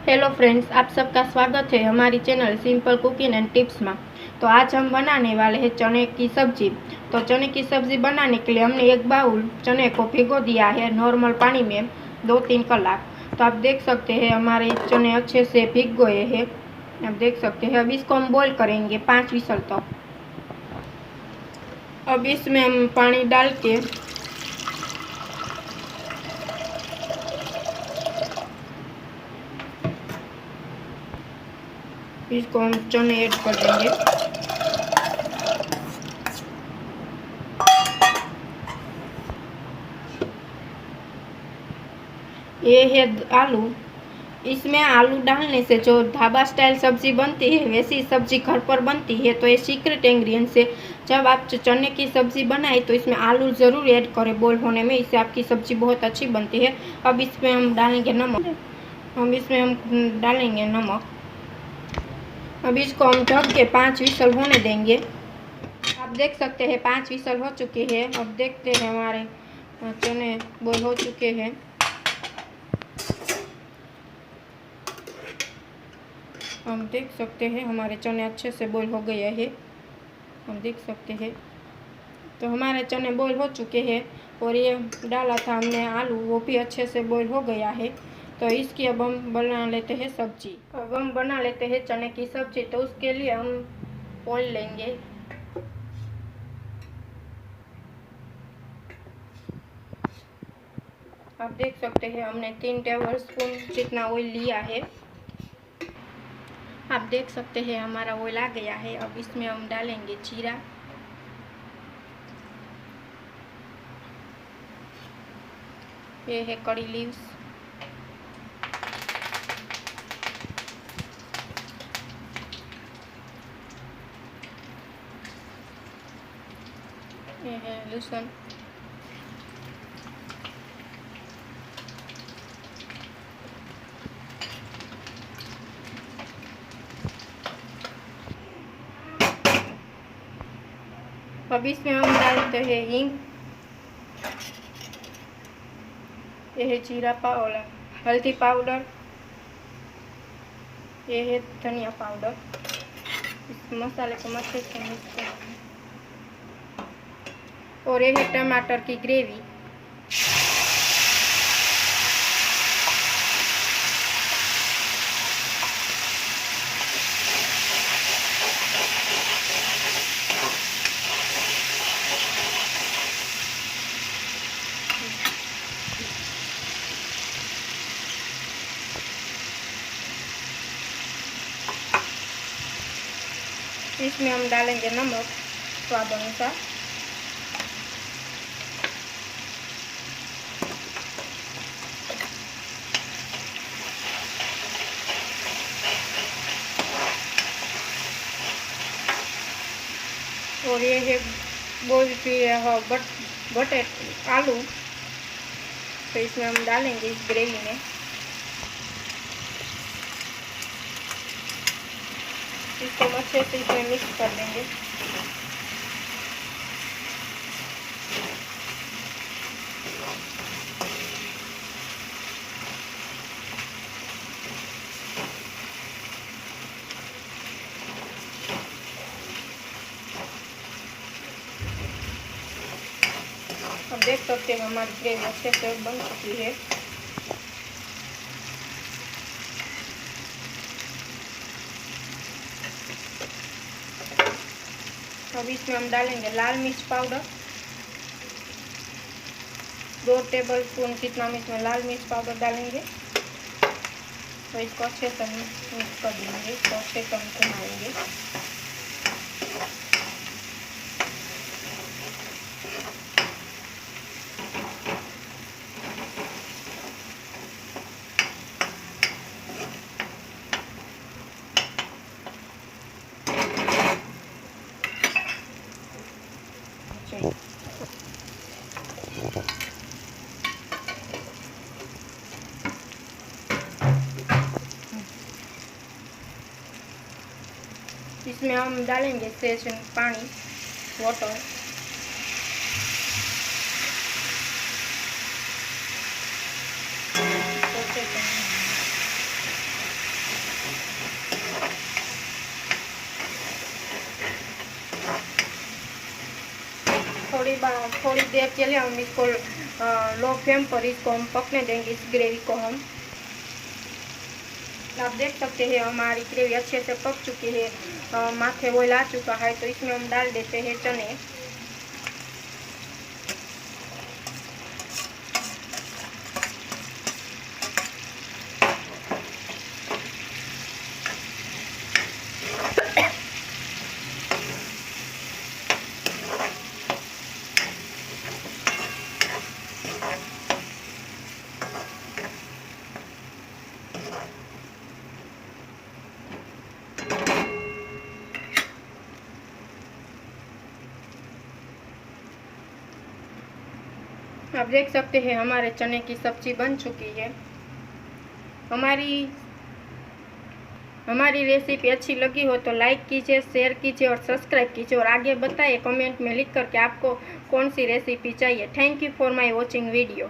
Hello friends, आप सबका स्वागत है हमारी channel simple cooking and tips में। तो आज हम बनाने वाले हैं चने की सब्जी। तो चने की सब्जी बनाने के लिए हमने एक बाउल चने को भिगो दिया है नॉर्मल पानी में 2-3 कलाक। तो आप देख सकते हैं हमारे चने अच्छे से भीग गए हैं। आप देख सकते हैं। अब इसको हम बॉईल करेंगे 5 विसल तक। अब इसमें हम पानी डाल के इसको हम चने ऐड कर देंगे। ये है आलू। इसमें आलू डालने से जो ढाबा स्टाइल सब्जी बनती है वैसी सब्जी घर पर बनती है। तो ये सीक्रेट इंग्रेडिएंट्स है। जब आप चने की सब्जी बनाए तो इसमें आलू ज़रूर ऐड करें बॉईल होने में, इससे आपकी सब्जी बहुत अच्छी बनती है। अब इसमें हम डालेंगे नमक। हम डालेंगे नमक। अब इसको हम ढक के 5 विसल होने देंगे। आप देख सकते हैं 5 विसल हो चुके हैं। अब देखते हैं हमारे चने बॉईल हो चुके हैं। हम देख सकते हैं हमारे चने अच्छे से बॉईल हो गए हैं। हम देख सकते हैं। तो हमारे चने बॉईल हो चुके हैं और ये डाला था हमने आलू, वो भी अच्छे से बॉईल हो गया है। तो इसकी अब हम बना लेते हैं सब्जी। अब हम बना लेते हैं चने की सब्जी। तो उसके लिए हम ऑयल लेंगे। आप देख सकते हैं हमने 3 टेबलस्पून जितना ऑयल लिया है। आप देख सकते हैं हमारा ऑयल आ गया है। अब इसमें हम डालेंगे जीरा। ये है कड़ी लीव्स। ये है लहसुन। अब इसमें हम डालते हैं हींग। यह है जीरा पाउडर, हल्दी पाउडर। यह है धनिया पाउडर। इस मसाले को अच्छे से मिक्स करेंगे। और यह है टमाटर की ग्रेवी। इसमें हम डालेंगे नमक स्वाद अनुसार। और ये है बॉइल किया हुआ बटे आलू। तो इसमें हम डालेंगे इस ग्रेवी में। इसको हम अच्छे से इसमें मिक्स कर देंगे। अब देख सकते हैं हमारी ग्रेवी अच्छे से बन चुकी है। अब इसमें हम डालेंगे लाल मिर्च पाउडर। 2 टेबलस्पून जितना हम इसमें लाल मिर्च पाउडर डालेंगे। तो इसको अच्छे से मिक्स कर देंगे। तो अच्छे से हम घुमाएंगे। इसमें हम डालेंगे सेज पानी, वाटर। बाद थोड़ी देर के लिए हम इसको लो फ्लेम पर इसको हम पकने देंगे। इस ग्रेवी को हम, आप देख सकते हैं हमारी ग्रेवी अच्छे से पक चुकी है, माथे ऑयल आ चुका है। तो इसमें हम डाल देते हैं चने। आप देख सकते हैं हमारे चने की सब्जी बन चुकी है। हमारी रेसिपी अच्छी लगी हो तो लाइक कीजिए, शेयर कीजिए और सब्सक्राइब कीजिए, और आगे बताइए कमेंट में लिख कर के आपको कौन सी रेसिपी चाहिए। Thank you for my watching video.